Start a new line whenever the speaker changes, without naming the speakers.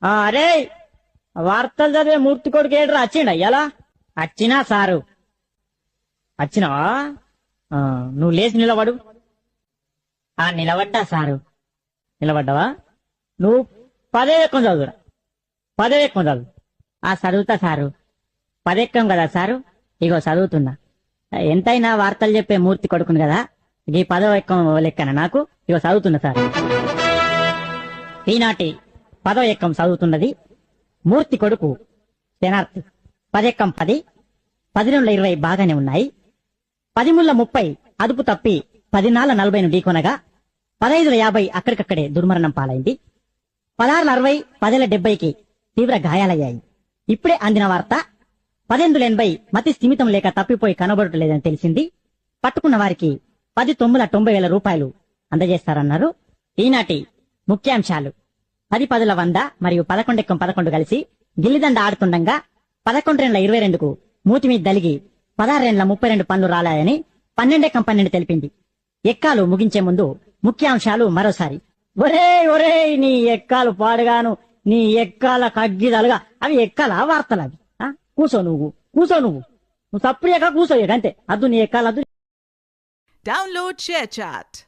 అరే వార్తలు చదివే మూర్తి కొడుకు ఏడ్రా వచ్చిండ ఎలా వచ్చినా సారు వచ్చినావా నువ్వు లేచి నిలబడు నిలబడ్డా సారు నిలబడ్డావా నువ్వు పదేకం చదువురా పదేకం చదువు చదువుతా సారు పదేకం కదా సారు ఇగో చదువుతున్నా ఎంతైనా వార్తలు చెప్పే మూర్తి కొడుకును కదా ఈ పదో ఎక్కం లెక్కన నాకు ఇగో చదువుతున్నా సార్ ఈనాటి పదో ఎక్కం చదువుతున్నది మూర్తి కొడుకు శనార్థి పదెక్కం 10 11 20 బాగానే ఉన్నాయి 10 30 అదుపు తప్పి 10 40 ఢీకొనగా 15 50 అక్కడికక్కడే దుర్మరణం పాలైంది 16 60 10 70కి తీవ్ర గాయాలయ్యాయి. ఇప్పుడే అందిన వార్త 18 80 మతి స్థిమితం లేక తప్పిపోయి కనబడటలేదని తెలిసింది. పట్టుకున్న వారికి 10 90 రూపాయలు అందజేస్తారన్నారు. ఈనాటి ముఖ్యాంశాలు 10 10 100 మరియు 11 ఎక్కం 11 కలిసి గిల్లిదండ ఆడుతుండగా 11 22కు మూతి మీద దలిగి 16 32 పనులు రాలాయని 12 ఎక్కం 12 తెలిపింది. ఎక్కాలు ముగించే ముందు ముఖ్యాంశాలు మరోసారి. ఒరే నీ ఎక్కాలు పాడుగాను, నీ ఎక్కాల కగ్గిదలుగా అవి ఎక్కాల వార్తలు అవి. కూసో నువ్వు సప్పుడు ఎక్క కూసో అంతే. అద్దు నీ ఎక్కాలద్దు.
Download ShareChat.